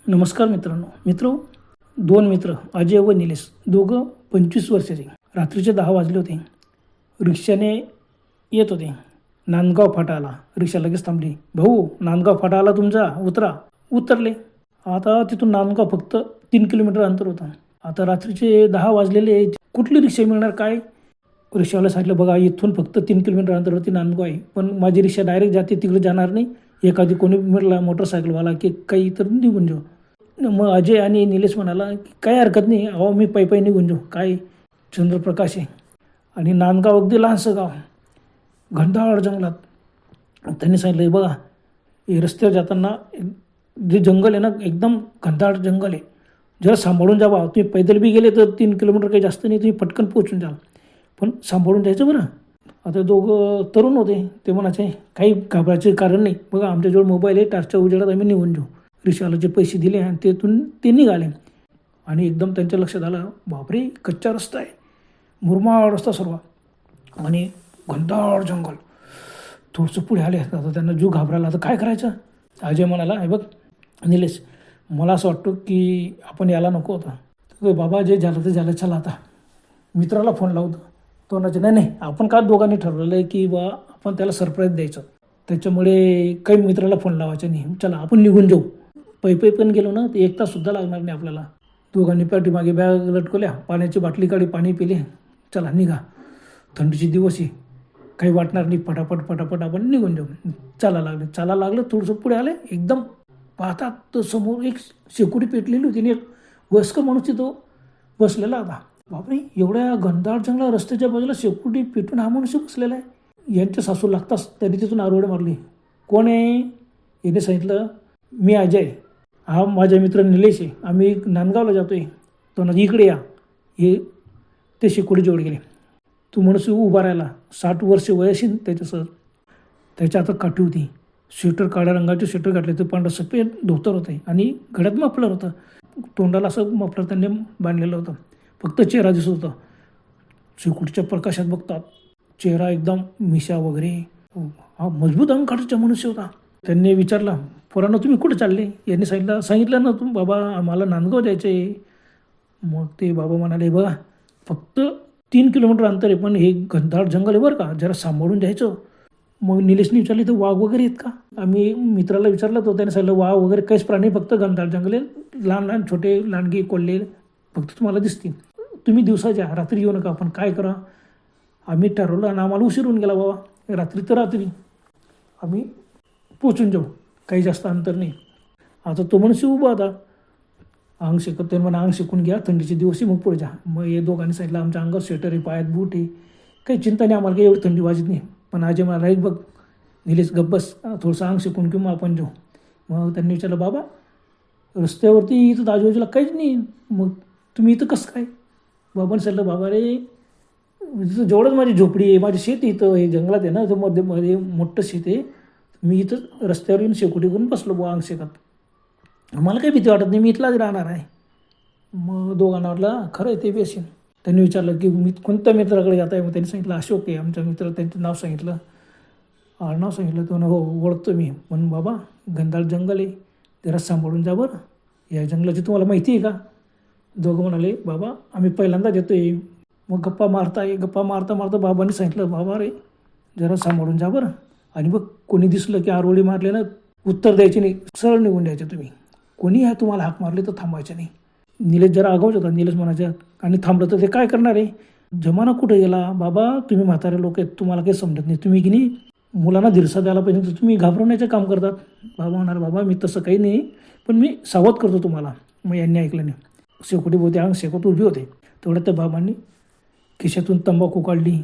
नमस्कार मित्र, दोन मित्र अजय व निलेश, दोघं 25 वर्षाचे. रात्रीचे 10 वाजले होते. रिक्षाने येत होते. नांदगाव फाटा आला. रिक्षा लगेच थांबली. भाऊ, नांदगाव फाटा आला तुमचा, उतरा. उतरले. आता तिथून नांदगाव फक्त 3 किलोमीटर अंतर होतं. आता रात्रीचे 10 वाजलेले, कुठली रिक्षा मिळणार काय? रिक्षावाला सांगितलं, बघा इथून फक्त 3 किलोमीटर अंतरवरती नांदगाव आहे, पण माझी रिक्षा डायरेक्ट जाते, तिकडे जाणार नाही. एखादी कोणी मिळाला मोटरसायकलवाला की काही तर निघून जाऊ. मग अजय आणि निलेश म्हणाला की काही हरकत नाही, अहो मी पायी निघून जाऊ, काय चंद्रप्रकाश आहे. आणि नांदगाव अगदी लहानसं गाव, घनदाट जंगलात. त्यांनी सांगितलं, बघा हे रस्त्यावर जाताना जे जंगल आहे ना, एकदम घनदाट जंगल आहे, जरा सांभाळून जावा. तुम्ही पैदल बी गेले तर 3 किलोमीटर काही जास्त नाही, तुम्ही पटकन पोहोचून जाल, पण सांभाळून जायचं बरं. आता दोघं तरुण होते. ते म्हणायचे काही घाबरायचे कारण नाही, बघा आमच्याजवळ मोबाईल आहे, टार्चच्या उजेडात आम्ही निघून जाऊ. रिक्षावाल्याचे पैसे दिले आणि तेथून ते निघाले. आणि एकदम त्यांच्या लक्षात आलं, बापरे कच्चा रस्ता आहे, मुरमाड रस्ता सर्व, आणि घनदाट जंगल. थोडंसं पुढे आले. आता त्यांना जीव घाबरायला. आता काय करायचं? अजय म्हणाला, हे बघ निलेश, मला असं वाटतं की आपण यायला नको होतं. तर बाबा जे झालं ते झालं, चला आता मित्राला फोन लावतो. तो म्हणायचे, नाही आपण का दोघांनी ठरवलेलं आहे की बा आपण त्याला सरप्राईज द्यायचं, त्याच्यामुळे काही मित्राला फोन लावायचा नाही, चला आपण निघून जाऊ. पै पण गेलो ना, ते 1 ताससुद्धा लागणार नाही आपल्याला. दोघांनी पाठीमागे बॅग लटकवल्या, पाण्याची बाटली काढी, पाणी पिले, चला निघा, थंडीचे दिवस आहे, काही वाटणार नाही, फटाफट आपण निघून जाऊ. चाला लागलं. थोडंसं पुढे आले. एकदम पाहतात तर समोर एक शेकोटी पेटलेली होती. एक वयस्कर माणूस तिथं बसलेला होता. बापरे, एवढ्या घनदाट जंगला रस्त्याच्या बाजूला शेकोटी पेटून हा मनुष्य बसलेला आहे. यांच्या सासू लागताच त्यांनी तिथून आरवडे मारली. कोण आहे? याने सांगितलं, मी अजय, हा माझा मित्र निलेश आहे, आम्ही नांदगावला जातो आहे. तो ना इकडे या. हे ते शेकोटी जवळ गेले. तो मनुष्य उभा राहिला. 60 वर्ष वय असेल त्याच्यासह. त्याच्या हातात काठी होती. स्वेटर, काळ्या रंगाचे स्वेटर घातले, ते पांढरं सफेद धोतर होते आणि गळ्यात मफलर होतं. तोंडाला असं मफलर त्यांनी बांधलेलं होतं. फक्त चेहरा दिसत होता. शेकोटीच्या प्रकाशात बघतात चेहरा एकदम मिशा वगैरे, हा मजबूत अंगकाठीचा मनुष्य होता. त्यांनी विचारला, पोरांनो तुम्ही कुठे चालले? यांनी सांगितलं ना तुम्ही, बाबा आम्हाला नांदगाव जायचं आहे. मग ते बाबा म्हणाले, बघा फक्त 3 किलोमीटर अंतर आहे, पण हे घनदाट जंगल आहे बरं का, जरा सांभाळून जायचं. मग निलेशने विचारले, तर वाघ वगैरे आहेत का? आम्ही मित्राला विचारलं, तो त्याने सांगितलं, वाघ वगैरे काहीच प्राणी, फक्त घनदाट जंगल आहे, लहान छोटे लांडगे कोल्हे फक्त तुम्हाला दिसतील. तुम्ही दिवसाच्या, रात्री येऊ नका. आपण काय करा, आम्ही ठरवलं आणि आम्हाला उशीर होऊन गेला बाबा, रात्री तर रात्री आम्ही पोचून जाऊ, काही जास्त अंतर नाही. आता तो मनुष्य उभा होता. अंग शेकत, ते म्हणा अंग शेकून घ्या, थंडीचे दिवस मग पुढे जा. मग हे दोघांनी सांगितलं, आमच्या अंगात स्वेटर आहे, पायात बूट आहे, काही चिंता नाही, आम्हाला काही एवढी थंडी वाजत नाही. पण अजय मला एक बघ निलेश, गप्पस, थोडंसं अंग शेकून किंवा आपण जाऊ. मग त्यांनी विचारलं, बाबा रस्त्यावरती इथं आजूबाजूला काहीच नाही, मग तुम्ही इथं कसं काय? बाबांनी सांगितलं, बाबा रे इथं जेवढंच माझी झोपडी आहे, माझी शेत इथं हे जंगलात आहे ना, तर मध्ये मोठं शेत आहे, मी इथं रस्त्यावर येऊन शेकोटी करून बसलो बुवा अंग शेकत, मला काही भीती वाटत नाही, मी इथलाच राहणार आहे. मग दोघांना वाटलं खरं आहे ते बेसीन. त्यांनी विचारलं की मी कोणत्या मित्राकडे जात आहे? मग त्यांनी सांगितलं, अशोक आहे आमचा मित्र. त्यांचं नाव सांगितलं, नाव सांगितलं. तो हो ओळखतो मी, पण बाबा घनदाट जंगल आहे, जरा सांभाळून जा बरं, या जंगलाची तुम्हाला माहिती आहे का? दोघं म्हणाले, बाबा आम्ही पहिल्यांदाच येतो आहे. मग गप्पा मारता बाबांनी सांगितलं, बाबा रे जरा सांभाळून जा बरं, आणि बघ कोणी दिसलं की आरोळी मारले ना, उत्तर द्यायचे नाही, सरळ निघून द्यायचे. तुम्ही कोणी तुम्हाला हाक मारले तर थांबायचे नाही. निलेश जरा आगाऊच होता. निलेश म्हणायचा, आणि थांबलं तर ते काय करणार आहे? जमाना कुठे गेला बाबा, तुम्ही म्हातारे लोक आहेत, तुम्हाला काही समजत नाही, तुम्ही की नाही मुलांना दिरसा द्यायला पाहिजे, तर तुम्ही घाबरवण्याचं काम करतात. बाबा म्हणाल, बाबा मी तसं काही नाही, पण मी सावध करतो तुम्हाला. मग यांनी ऐकलं नाही. शेकोटी बोलते अंग शेकत उभी होते. तेवढ्यात त्या बाबांनी खिशातून तंबाखू काढली,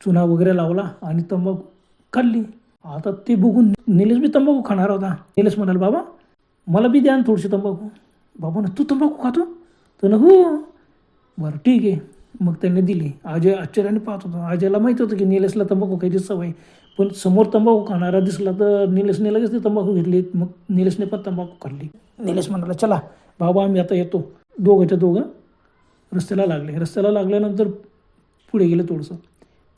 चुना वगैरे लावला आणि तंबाखू खाल्ली. आता ते बघून निलेश बी तंबाखू खाणार होता. निलेश म्हणाल, बाबा मला बी द्या थोडीशी तंबाखू. बाबा ना, तू तंबाखू खातो? तर ना, हो. बरं ठीक आहे. मग त्यांनी दिली. अजय आश्चर्याने पाहत होता. अजयला माहीत होतं की निलेशला तंबाखू खायची सवय, पण समोर तंबाखू खाणारा दिसला तर निलेशने लगेच ते तंबाखू घेतली. मग निलेशने पण तंबाखू खाल्ली. निलेश म्हणाला, चला बाबा आम्ही आता येतो. दोघं रस्त्याला लागल्यानंतर पुढे गेले. थोडंसं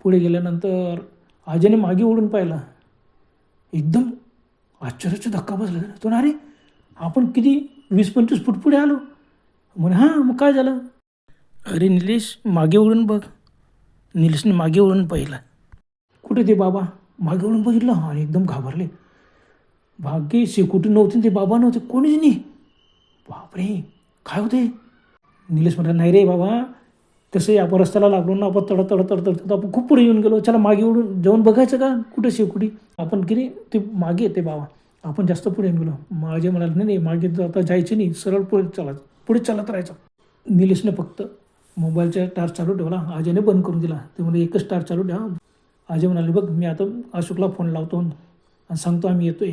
पुढे गेल्यानंतर अजयने मागे ओढून पाहिलं. एकदम आश्चर्याचा धक्का बसला. तो ना, अरे आपण किती 20-25 फूट पुढे आलो. म्हणे हां, मग काय झालं? अरे निलेश, मागे वळून बघ. निलेशने मागे वळून पाहिलं. कुठे ते बाबा? मागे वळून बघितलं आणि एकदम घाबरले. भाग्य शेकोटी नव्हती, ते बाबा नव्हते, कोणीच नाही. बापरे, काय होते? निलेश म्हणाला, नाही रे बाबा, तसंही आपण रस्त्याला लागलो ना, आपण तडतड आपण खूप पुढे येऊन गेलो. चला मागे वळून जाऊन बघायचं का कुठे शेकोटी? आपण की नाही ते मागे येते बाबा, आपण जास्त पुढे येऊन गेलो. माझे म्हणाले, नाही मागे आता जायचं नाही, सरळ पुढे चालत राहायचं. निलेशने फक्त मोबाईलचा टार्च चालू ठेवला, अजयने बंद करून दिला. ते म्हणजे एकच टार्च चालू ठेवा. अजय म्हणाले, बघ मी आता अशोकला फोन लावतो आणि सांगतो आम्ही येतोय.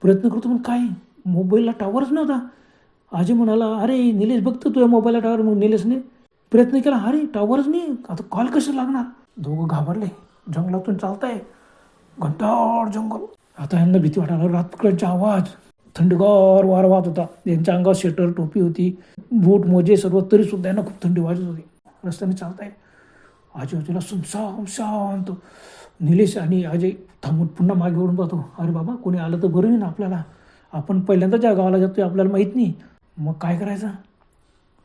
प्रयत्न करतो पण काय, मोबाईलला टावरच नव्हता. अजय म्हणाला, अरे निलेश बघतो तुझ्या मोबाईलला टावर. मग निलेशने प्रयत्न केला, अरे टावरच नाही, आता कॉल कसं लागणार? दोघं घाबरले. जंगलातून चालताय, घंटाळ जंगल. आता यांना भीती वाटायला. रातकडचा आवाज, थंडगार वारा वाहत होता. यांच्या अंगावर स्वेटर, टोपी होती, बूट मोजे सर्व, तरी सुद्धा यांना खूप थंडी वाजत होती. रस्त्याने चालताय, आजूबाजूला सुनसान शांत. निलेश आणि अजय थांबून पुन्हा मागे वळून पाहतो. अरे बाबा, कोणी आलं तर बरं होईल ना आपल्याला. आपण पहिल्यांदा ज्या गावाला जातोय आपल्याला माहीत नाही, मग काय करायचं?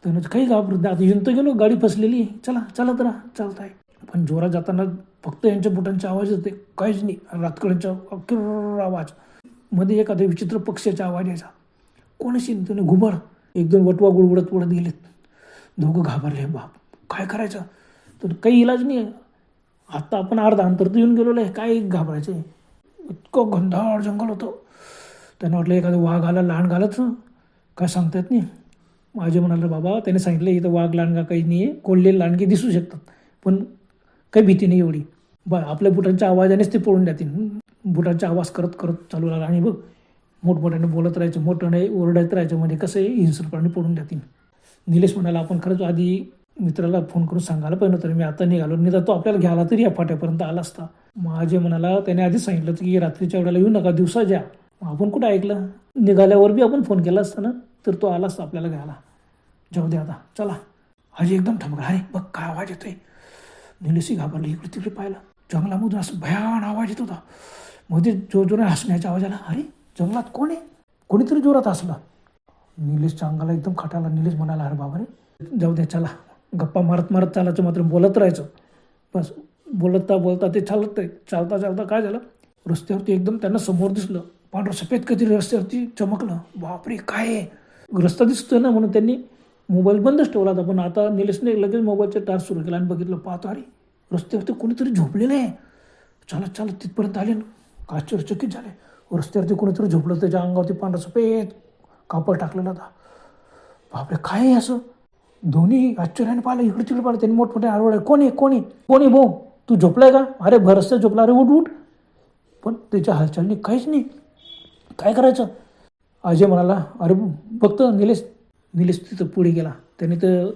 तर काही घाबरत आता येऊन तर गेलो, गाडी फसलेली, चला चला चालताय. पण जोरात जाताना फक्त यांच्या बुटांचे आवाज येते, काहीच नाही. रातकड्यांचा अकिर आवाज, मध्ये एखाद्या विचित्र पक्ष्याचा आवाज यायचा. कोणाशी त्याने घुबड. एकदम वटवा गुळगुडत पडत गेलेत. दोघं घाबरले. बाप, काय करायचं? तर काही इलाज नाही. आता आपण अर्धा अंतर तर येऊन गेलेलो आहे, काय घाबरायचं? इतकं घनदाट जंगल होतं. त्यांना वाटलं एखादं वाघ आला, लांड घालायचं, काय सांगता येत नाही. माझे म्हणाले, बाबा त्याने सांगितलं इथं वाघ लांडगा काही नाही आहे, कोल्हे लांडगे दिसू शकतात, पण काही भीती नाही एवढी. आपल्या बुटांच्या आवाजानेच ते पळून जातील. बुटांचा आवाज करत करत चालू लागला. आणि बघ, मोठमोठ्याने बोलत राहायचं, मोठ्याने ओरडत राहायचं, म्हणजे कसं आहे हिंसकपणे पळून जातील. निलेश म्हणाला, आपण खरंच आधी मित्राला फोन करून सांगायला पाहिजे होतं, मी आता निघालो, नाही तर तो आपल्याला घ्यायला तरी या फाट्यापर्यंत आला असता. माझे म्हणाला, त्याने आधीच सांगितलं की रात्रीच्या वेळेला येऊ नका, दिवसा ज्या. आपण कुठं ऐकलं? निघाल्यावर बी आपण फोन केला असता ना, तर तो आला असता आपल्याला घ्यायला. जाऊ दे आता, चला. अजय एकदम थांबला. अरे बघ काय आवाज येतोय. निलेशही घाबरली, इकडे तिकडे पाहिलं. जंगलामधून असं भयान आवाज येत होता. मध्ये जोरात हसण्याचा आवाज आला. अरे जंगलात कोण आहे? कोणीतरी जोरात हसलं. निलेशच्या अंगाला एकदम खटाला. निलेश म्हणाला, अरे बाबा रे, जाऊ दे, चला. गप्पा मारत मारत चालायचं, मात्र बोलत राहायचं. बस बोलता ते चालता काय झालं, रस्त्यावरती एकदम त्यांना समोर दिसलं. पांढरं सफेद कधी रस्त्यावरती चमकलं. बापरे, काय आहे? रस्ता दिसतोय ना, म्हणून त्यांनी मोबाईल बंदच ठेवला होता. पण आता निलेशने लगेच मोबाईलचा टार्च सुरू केला आणि बघितलं. पाहतो, अरे रस्त्यावरती कोणीतरी झोपलेलं आहे. चालत तिथपर्यंत आले ना, आश्चर्यचकित झाले. रस्त्यावरती कोणीतरी झोपलं, त्याच्या अंगावरती पांढरं सफेद कापड टाकलेला होता. बापरे, काय आहे असं? दोन्ही आश्चर्याने पाहिलं, इकडे तिकडे पाहिलं. त्यांनी मोठमोठे आरवडे, कोणी भाऊ, तू झोपलाय का? अरे रस्त्यात झोपला, अरे उठ. पण त्याच्या हालचालनी काहीच नाही. काय करायचं? अजय म्हणाला, अरे बघतो. निलेश तिथं पुढे गेला. त्याने तर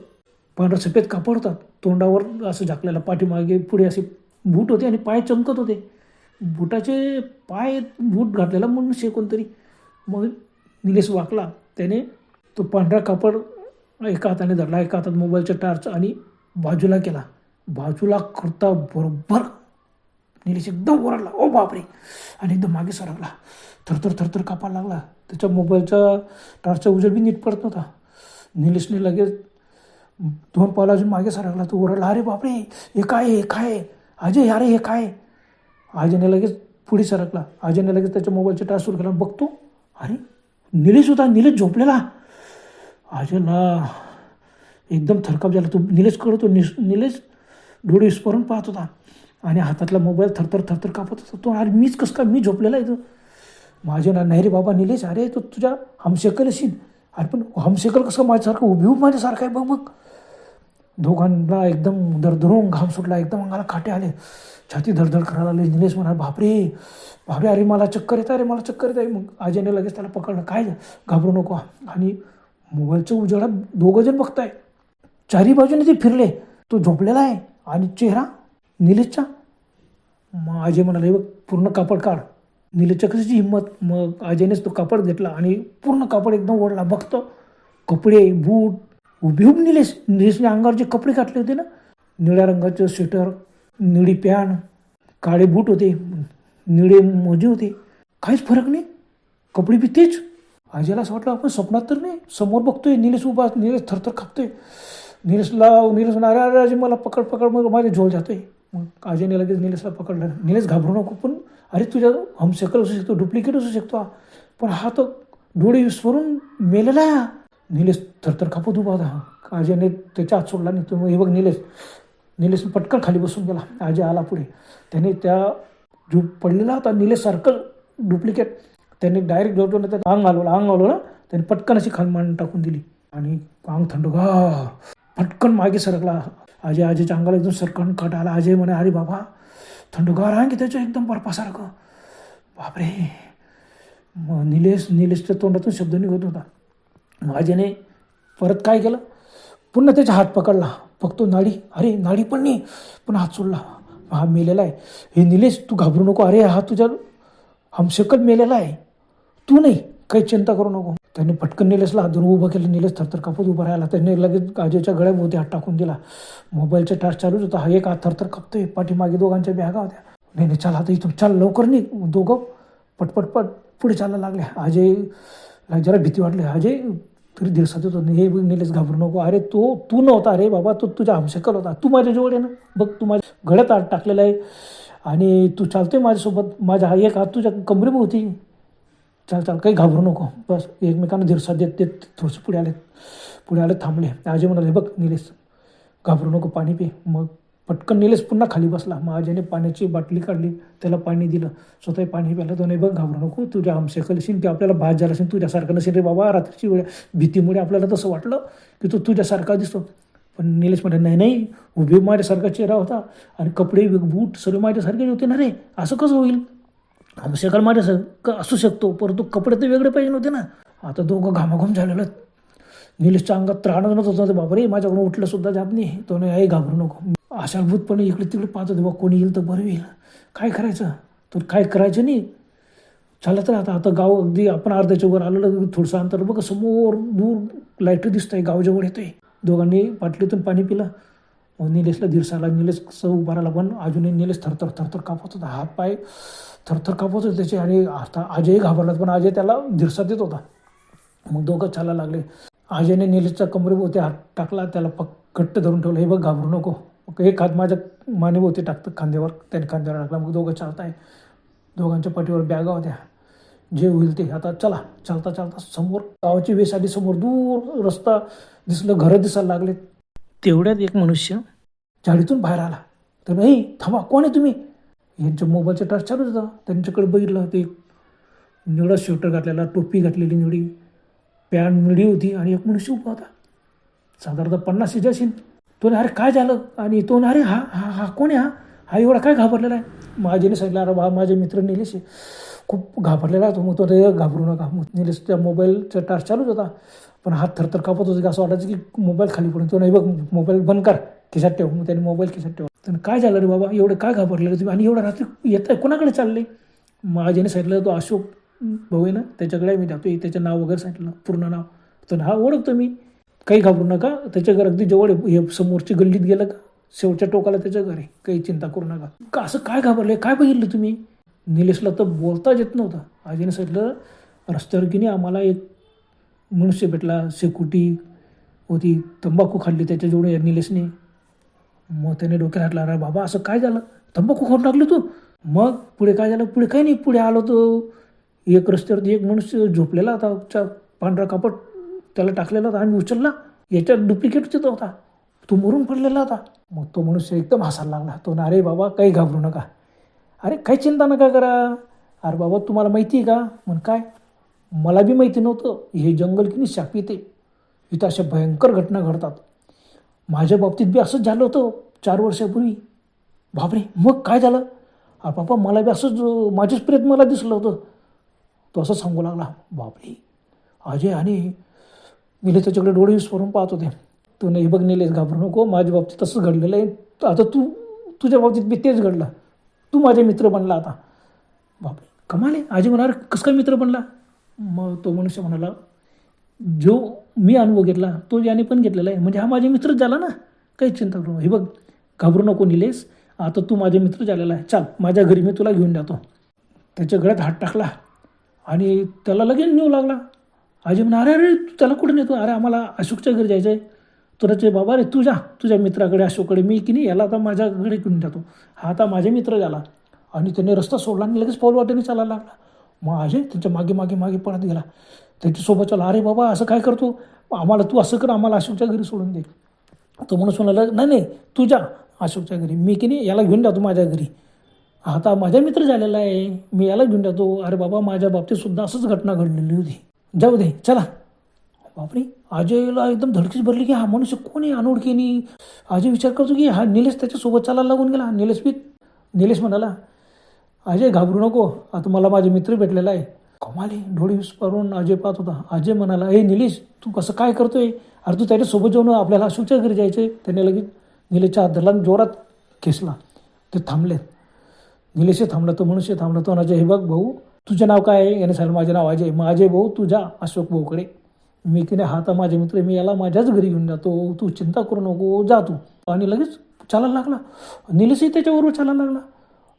पांढरं सफेद कापड होता, तोंडावर असं झाकलेला, पाठीमागे पुढे असे बूट होते आणि पाय चमकत होते. बुटाचे पाय बूट घातलेला म्हणून कोणतरी. मग निलेश वाकला. त्याने तो पांढरा कापड एका हाताने धरला, एका हातात मोबाईलचा टार्च आणि बाजूला केला. बाजूला करता बरोबर निलेश एकदम ओरडला, ओ बापरे, आणि एकदम मागे सरकला. थरथर कापायला लागला. त्याच्या मोबाईलचा टार्चचा उजेड बी नीट पडत नव्हता. निलेशने लगेच 2 पावलं अजून मागे सरकला. तो ओरडला, अरे बापरे, हे काय? अजय, अरे हे काय? अजयने लगेच पुढे सरकला. अजयने लगेच त्याच्या मोबाईलचा टार्च सुरू केला. बघतो, अरे निलेश होता. निलेश झोपलेला. अजयला एकदम थरकाप झाला. तो निलेश कळतो. निलेश डोळे विस्फोरून पाहत होता आणि हातातला मोबाईल थरथर कापत होता. तो, अरे मीच कसं काय, मी झोपलेला आहे. माझे नाही रे बाबा निलेश, अरे तो तुझ्या हमशेकल असेल. अरे पण हमशेकल कसं माझ्यासारखं उभी माझ्यासारखं आहे बघ. दोघांना एकदम दरदरून घाम सुटला. एकदम अंगाला काटे आले. छाती धडधड करायला लागली. निलेश म्हणाला, बापरे, अरे मला चक्कर येत आहे. मग अजयने लगेच त्याला पकडलं. काय घाबरू नको. आणि मोबाईलच्या उजेडात 2 जण बघताय. चारी बाजूने ते फिरले. तो झोपलेला आहे आणि चेहरा निलेशचा. मग अजय म्हणाले, बघ पूर्ण कापड काढ. निलेशच्या कशाची हिंमत. मग अजयनेच तो कापड घेतला आणि पूर्ण कापड एकदम ओढला. बघतो कपडे, बूट, उभीहूब निलेशने अंगावर जे कपडे घातले होते ना, निळ्या रंगाचं स्वेटर, निळी पॅन्ट, काळे बूट होते, निळे मोजे होते, काहीच फरक नाही. कपडे बी तेच. आजीला असं वाटलं आपण स्वप्नात तर नाही, समोर बघतोय निलेश उभा, निलेश थरथर कापतोय. निलेश अरे अरे आजी मला पकड पकड, मग माझे झोल जातोय. मग आजीने लगेच निलेशला पकडलं. निलेश घाबरू नको, पण अरे तुझ्या हमशकल असू शकतो, डुप्लिकेट असू शकतो, पण हा तर डोळे विस्फोरून मेलेला. निलेश थरथर कापत उभा होता. आजीने त्याच्या हात सोडला नाही. तो हे बघ निलेश पटकन खाली बसून गेला. आजी आला पुढे. त्याने त्या जो पडलेला होता निलेशसारखं डुप्लिकेट, त्यांनी डायरेक्ट जोडून त्यात अंग हलवलं. त्याने पटकन अशी खाली मान टाकून दिली आणि अंग थंडगार, पटकन मागे सरकला. आजीच्या अंगाला एकदम सरकन कट आला. अजय म्हणे अरे बाबा थंडगार आहे की त्याचं एकदम बर्फासारखं. बापरे. मग निलेशच्या तोंडातून शब्द निघत होता. आजीने परत काय केलं, पुन्हा त्याचा हात पकडला. बघतो नाडी, अरे नाडी पण नाही, पण हात सोडला. हा मेलेला आहे. हे निलेश तू घाबरू नको, अरे हा तुझ्या हमशकल मेलेला आहे, तू नाही, काही चिंता करू नको. त्याने पटकन निलेशला हात धरून उभं केलं. निलेश थरथर कापत उभा राहिला. त्याने लगेच आजीच्या गळ्याभोवती हात टाकून दिला. मोबाईलचा टाच चालूच होता. हा एक हात थरथर कापतोय. पाठीमागे दोघांच्या बॅगा होत्या. नाही चल आता इथून चल, लवकर नाही. दोघं पटपट पुढे चालायला लागले. अजयला जरा भीती वाटली. अजय तरी दिवसात होतो, हे निलेश घाबरू नको, अरे तू नव्हता, अरे बाबा तो तुझ्या हमशकल होता, तू माझ्या जवळ आहे ना, बघ तू माझ्या गळ्यात हात टाकलेला आहे आणि तू चालतोय माझ्यासोबत, माझा हा एक हात तुझ्या कमरेभोवती, चल काही घाबरू नको. बस एकमेकांना दिवसात देत थोडंसं पुढे आले थांबले. अजय म्हणाले बघ निलेश घाबरू नको, पाणी पे. मग पटकन निलेश पुन्हा खाली बसला. मग अजयने पाण्याची बाटली काढली, त्याला पाणी दिलं, स्वतः पाणी प्यायला. तो नाही बघ घाबरू नको, तुझ्या हमशकल असेल की आपल्याला भात झाला असेल, तुझ्यासारखं नसेल रे बाबा. रात्रीची वेळ भीतीमुळे आपल्याला तसं वाटलं की तो तुझ्यासारखा दिसतो. पण निलेश म्हणाले नाही उभे माझ्यासारखा चेहरा होता आणि कपडे बूट सर्व माझ्यासारखे होते ना रे, असं कसं होईल, हमशकल माझ्यासारखं असू शकतो परंतु कपडे तर वेगळे पाहिजे नव्हते ना. आता दोघं घामाघूम झालेलं. निलेशच्या अंगात त्राणच होतं. बापरे माझ्याकडून उठलं सुद्धा जात नाही. तो नाही घाबरू नको. आशाभूतपणे इकडे तिकडे पाहत होते, बा कोणी येईल तर बरं होईल, काय करायचं. तर काय करायचं नाही, चालत राहता. आता गाव अगदी आपण अर्ध्याच्या वर आलेलं, थोडंसं अंतर बघा समोर दूर लाईट दिसतंय, गावजवळ येतोय. दोघांनी बाटलीतून पाणी पिलं. मग निलेशला धीर आला. निलेश कसं उभा राहिला, पण अजूनही निलेश थरथर कापत होता, हात पाय थरथर कापत होते त्याचे. आणि आता अजय घाबरला, पण अजय त्याला धीरसा देत होता. मग दोघं चालायला लागले. अजयने निलेशच्या कमरेभोवती हात टाकला, त्याला घट्ट धरून ठेवलं. हे बघ घाबरू नको. एक हात माझ्या मानेभोवती टाकतं खांद्यावर, त्याने खांद्यावर टाकला. मग दोघं चालताय. दोघांच्या पाठीवर बॅगा होत्या, जे होईल ते. आता चला. चालता समोर गावाची वेस आली, समोर दूर रस्ता दिसलं, घरं दिसायला लागले. तेवढ्यात एक मनुष्य झाडीतून बाहेर आला. तर नाही थांबा, कोण आहे तुम्ही. यांच्या मोबाईलचा टच चालूच होता. त्यांच्याकडे बघितलं, ते निवडा स्वेटर घातलेला, टोपी घातलेली, निवडी पॅन्ट निवडी होती आणि एक मनुष्य उभा होता, साधारणतः 50 असेल. तो अरे काय झालं, आणि तो अरे हा कोण आहे, हा एवढा काय घाबरलेला आहे. माझ्याने सांगितलं अरे बा माझे मित्र निलेश आहे, खूप घाबरलेला आहे तो. मग तो घाबरू नका. मग निलेशच्या मोबाईलचा टार्च चालूच होता, पण हात थरथर कापत होते, असं वाटायचं की मोबाईल खाली पडून. तो नाही बघ मोबाईल बंद कर, खिशात ठेव. मग त्याने मोबाईल खिशात ठेव. तर काय झालं रे बाबा, एवढं काय घाबरलेलं तुम्ही, आणि एवढं रात्री येत आहे, कोणाकडे चालले. माझ्याने सांगितलं तो अशोक भाऊ आहे ना, त्याच्याकडे मी जातो. त्याचं नाव वगैरे सांगितलं, पूर्ण नाव. तर हा ओळखतो मी, काही घाबरू नका, त्याच्या घर अगदी जवळ आहे, हे समोरची गल्लीत गेलं का शेवटच्या टोकाला त्याच्या घर आहे, काही चिंता करू नका. का असं काय घाबरले, काय बघितलं तुम्ही. निलेशला तर बोलताच येत नव्हतं. आजीने सांगितलं रस्त्यावर की नाही आम्हाला एक मनुष्य भेटला, शेकोटी होती, तंबाखू खाल्ली त्याच्याजवळ निलेशने. मग त्याने डोक्यात हातला, अरे बाबा असं काय झालं, तंबाखू खाऊन टाकली तू. मग पुढे काय झालं, पुढे काही नाही. पुढे आलो तो एक रस्त्यावरती एक मनुष्य झोपलेला होता, पांढरा कापड त्याला टाकलेला होता, आम्ही उचलला, याच्यात डुप्लिकेट होता, तो मरून पडलेला होता. मग तो मनुष्य एकदम हसायला लागला. तो अरे बाबा काही घाबरू नका, अरे काही चिंता नका करा. अरे बाबा तुम्हाला माहिती आहे का. म्हण काय, मला बी माहिती नव्हतं, हे जंगल की नाही शापित आहे, इथं अशा भयंकर घटना घडतात. माझ्या बाबतीत बी असंच झालं होतं 4 वर्षापूर्वी. बापरे, मग काय झालं. अरे बाबा मला बी असंच, माझ्याच प्रेत मला दिसलं होतं. तो असं सांगू लागला. बापरे. अजय आणि निलेश त्याच्याकडे डोळे विस्फोरून पाहत होते. तो नाही बघ निलेश घाबरू नको, माझ्या बाबतीत तसंच घडलेलं आहे, आता तुझ्या बाबतीत बी तेच घडलं, तू माझे मित्र बनला आता. बापरे कमाल आहे. अजय म्हणाला कसं काय मित्र बनला. मग तो मनुष्य म्हणाला जो मी अनुभव घेतला तो याने पण घेतलेला आहे, म्हणजे हा माझे मित्रच झाला ना, काही चिंता करू. हे बघ घाबरू नको निलेश, आता तू माझे मित्र झालेला आहे, चाल माझ्या घरी मी तुला घेऊन जातो. त्याच्या गळ्यात हात टाकला आणि त्याला लगेच नेऊ लागला. आजी म्हणा, अरे अरे तू त्याला कुठे नेतो? अरे आम्हाला अशोकच्या घरी जायचं आहे. तुला बाबा रे तुझ्या मित्राकडे अशोककडे, मी की नाही याला आता माझ्याकडे घेऊन जातो. हा आता माझे मित्र झाला. आणि त्याने रस्ता सोडला आणि लगेच पाऊल वाटेने चालायला लागला. मग अजय त्यांच्या मागे मागे मागे पळत गेला. त्याच्यासोबत चला, अरे बाबा असं काय करतो? आम्हाला तू असं कर, आम्हाला अशोकच्या घरी सोडून दे. तो म्हणून म्हणाला, नाही नाही तू जा अशोकच्या घरी, मी की नाही याला घेऊन जातो माझ्या घरी. आता माझा मित्र झालेला आहे, मी याला घेऊन जातो. अरे बाबा माझ्या बाबतीत सुद्धा असंच घटना घडलेली होती, जाऊ दे चला. बापरे, अजयला एकदम धडकीच भरली की हा मनुष्य कोण आहे अनोळखीने. अजय विचार करतो की हा निलेश त्याच्यासोबत चालायला लागून गेला. निलेश म्हणाला, अजय घाबरू नको, आता मला माझे मित्र भेटलेला आहे. कमाली, डोळे विस्पारून अजय पाहत होता. अजय म्हणाला, ए निलेश तू कसं काय करतोय? अरे तू त्याच्यासोबत जाऊन आपल्याला अशोकच्या घरी जायचंय. त्याने लगेच निलेशच्या हात धरला, जोरात खेचला. ते थांबले. निलेश थांबला, तो मनुष्य थांबला. तो अजय, हे बघ भाऊ तुझे नाव काय आहे? याने सांगितलं माझे नाव अजय. मग अजय भाऊ तू जा अशोक भाऊकडे, मी की नाही हा आता माझे मित्र, मी याला माझ्याच घरी घेऊन जातो, तू चिंता करू नको, जा तू. आणि लगेच चालायला लागला. निलेशही त्याच्याबरोबर चालायला लागला.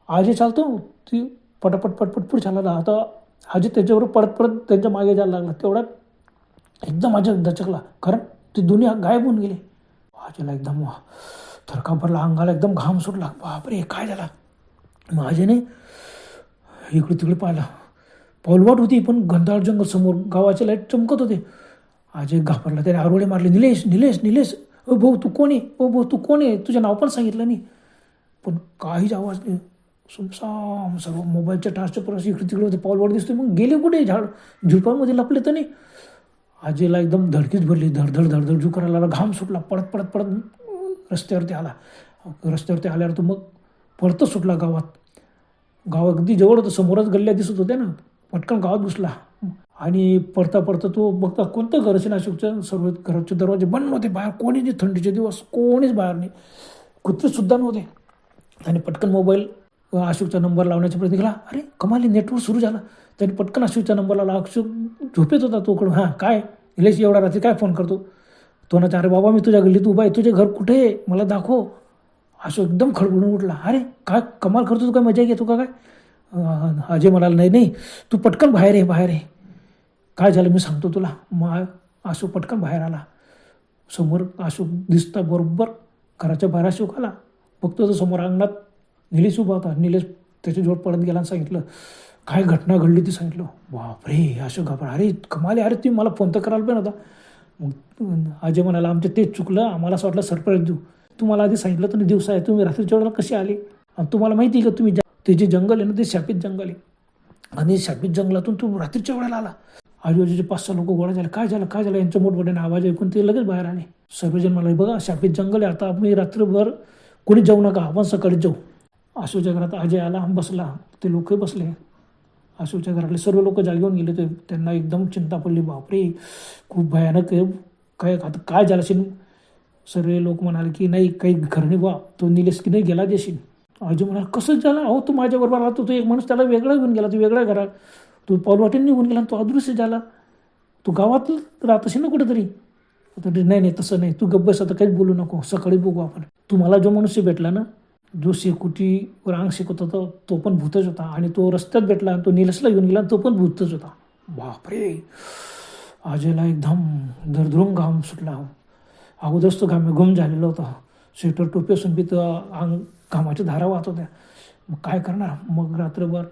अजय चालतो, ती पटापट पुढे चालायला. आता अजय त्याच्याबरोबर परत त्यांच्या मागे जायला लागला. तेवढ्यात एकदम अजय दचकला, कारण ती दुनिया गायब होऊन गेली. अजयला एकदम थरका भरला, अंगाला एकदम घाम सुटला. बापरे काय झाला? मग अजयने इकडे तिकडे पाहिला. पाऊलवाट होती पण घनदाट जंगल समोर, गावाचे लाईट चमकत होते. अजय घाबरला, त्याने आरोळे मारले, निलेश निलेश निलेश, ओ भाऊ तू कोण आहे? ओ भाऊ तू कोण आहे? तुझं नाव पण सांगितलं नाही. पण काहीच आवाज नाही, सुमसाम सर्व. मोबाईलच्या टार्चच्या परस इकडे तिकडे होते, पाऊलवाट दिसतोय. मग गेले कुठे? झुडपांमध्ये लपले तर नाही. अजयला एकदम धडकीच भरली, धडधड जू करायला लागला. घाम सुटला. पडत रस्त्यावरती आल्यावर तो मग परतच सुटला गावात. गाव अगदी जवळ होतं, समोरच गल्ल्या दिसत होत्या ना. पटकन गावात घुसला. आणि पडता तो बघता कोणतं घर असेल अशोकचं, सर्व घराचे दरवाजे बंद नव्हते. बाहेर कोणीच नाही, थंडीचे दिवस कोणीच बाहेर नाही, कुत्रेसुद्धा नव्हते. आणि पटकन मोबाईल अशोकचा नंबर लावण्याचा प्रयत्न केला. अरे कमाली, नेटवर्क सुरू झाला. त्याने पटकन अशोकचा नंबर लावला. अशोक झोपेत होता तोकडून. हां काय निलेश, एवढा रात्री काय फोन करतो? तो ना, अरे बाबा मी तुझ्या गल्लीत उभा आहे, तुझे घर कुठे आहे मला दाखव. अशोक एकदम खडबडून उठला. अरे काय कमाल करतो तू, काय मजा घेतो का काय? अजय म्हणाला, नाही तू पटकन बाहेर आहे. काय झालं मी सांगतो तुला. मग अशोक पटकन बाहेर आला. समोर अशोक दिसता, बरोबर घराच्या बाहेर अशोक आला. बघतो तर समोर अंगणात निलेश उभा होता. निलेश त्याच्या जोड पडत गेला आणि सांगितलं काय घटना घडली ती सांगितलं. बापरे, अशोक घाबरला. अरे कमाल, अरे तुम्ही मला फोन तर करायला पण होता. मग अजय म्हणाला, आमचं तेच चुकलं, आम्हाला असं वाटलं सरप्राईज देऊ. तुम्हाला आधी सांगितलं तुम्ही दिवसा आहे, तुम्ही रात्रीच्या वेळेला कसे आले? आणि तुम्हाला माहिती आहे का तुम्ही ते जे जंगल आहे ना, ते शापित जंगल आहे. आणि शापित जंगलातून तू रात्रीच्या वेळेला आला. आजूबाजूचे 5-6 लोक गोळा झाले. काय झालं यांचं मोठमोठ्याने आवाज ऐकून ते लगेच बाहेर आले. सर्वजण मला, बघा शापित जंगल आहे, आता आम्ही रात्रभर कोणी जाऊ नका, आपण सकाळी जाऊ. अशोकच्या घरात अजय आला, बसला. ते लोकही बसले. अशोकच्या घरातले सर्व लोक जागे होऊन गेले. ते त्यांना एकदम चिंता पडली. बापरे खूप भयानक आहे, काय आता काय झालं असेल? सर्व लोक म्हणाले की नाही काही घरणी बा, तो निलेश की नाही गेला देशील. अजय म्हणाला, कसं झालं? अहो तू माझ्याबरोबर राहतो, तो एक माणूस त्याला वेगळा घेऊन गेला, तू वेगळ्या घरात, तू पाऊलवाटेने निघून गेला, तो अदृश्य झाला, तू गावात राहत असेल ना कुठेतरी. नाही तसं नाही, तू गप्प बस, आता काहीच बोलू नको, सकाळी बघू आपण. तुम्हाला जो मनुष्य भेटला ना, जो शेकोटीवर अंग शेकत होता, तो पण भूतच होता. आणि तो रस्त्यात भेटला, तो निलेशला घेऊन गेला, तो पण भूतच होता. बापरे, अजयला एकदम धडधडून घाम सुटला. अगोदरच तो गुम झालेला होता. स्वेटर टोपी असून बी तर अंग घामाच्या धारा वाहत होत्या. मग काय करणार? मग रात्रभर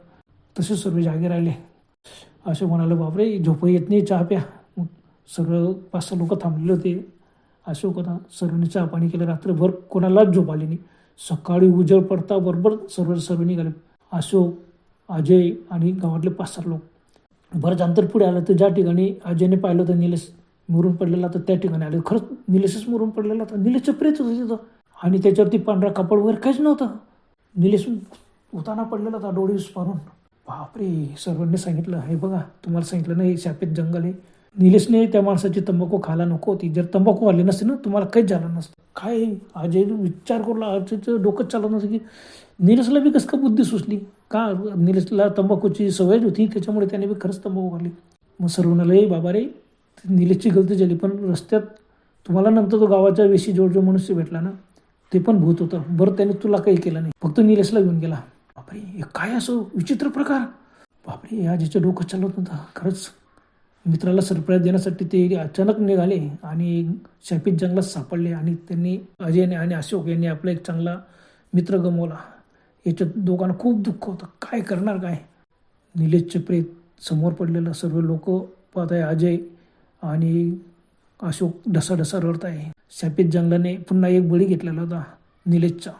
तसेच सर्व जागे राहिले. असे म्हणाले, बापरे झोप येत नाही, चहा प्या. मग सर्व 5-6 लोक थांबलेले होते. अशोक होता. सर्वांनी चहा पाणी केलं. रात्रभर कोणालाच झोप आली नाही. सकाळी उजेड पडता बरोबर सर्व निघाले. अशोक, अजय आणि गावातले 5-6 लोक. बरंच अंतर पुढे आलं तर ज्या ठिकाणी अजयने पाहिलं होतं निलेश मरून पडलेला, तर त्या ठिकाणी आले. खरंच निलेशच मरून पडलेला होता. निलेशचं प्रेत होतं तिथं. आणि त्याच्यावरती पांढरा कापड वगैरे काहीच नव्हतं. निलेश उताना पडलेला होता, डोळे विस्पारून. बापरे, सर्वांनी सांगितलं, हे बघा तुम्हाला सांगितलं नाही, शापित जंगल आहे. निलेशने त्या माणसाची तंबाखू खायला नको होती. जर तंबाखू आली नसते ना, तुम्हाला काहीच झालं नसतं. काय अजय विचार करू, अजयचं डोकंच चालत नव्हतं की निलेशला बी कसं का बुद्धी सुचली का? निलेशला तंबाखूची सवय होती, त्याच्यामुळे त्याने बी खरंच तंबाखू खाल्ली. मग सर्वांना, बाबा रे निलेशची गलती झाली, पण रस्त्यात तुम्हाला नंतर तो गावाच्या वेशी जो मनुष्य भेटला ना, ते पण भूत होतं. बरं त्याने तुला काही केलं नाही, फक्त निलेशला घेऊन गेला. बापरे, काय असं विचित्र प्रकार. बापरे, अजयचं डोकं चालत नव्हतं. खरंच मित्राला सरप्राईज देण्यासाठी ते अचानक निघाले आणि शापित जंगलात सापडले आणि त्यांनी अजयने आणि अशोक यांनी आपला एक चांगला मित्र गमावला. याच्यात दोघांना खूप दुःख होतं. काय करणार काय? निलेशचे प्रेत समोर पडलेलं सर्व लोक पाहत आहे. अजय आणि अशोक ढसाढसा रडत आहे. शापित जंगलाने पुन्हा एक बळी घेतलेला होता निलेशचा.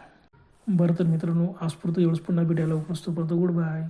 बरं तर मित्रांनो, आजपुरतं एवढंच. पुन्हा भेटायला उपस्थित. Good bye.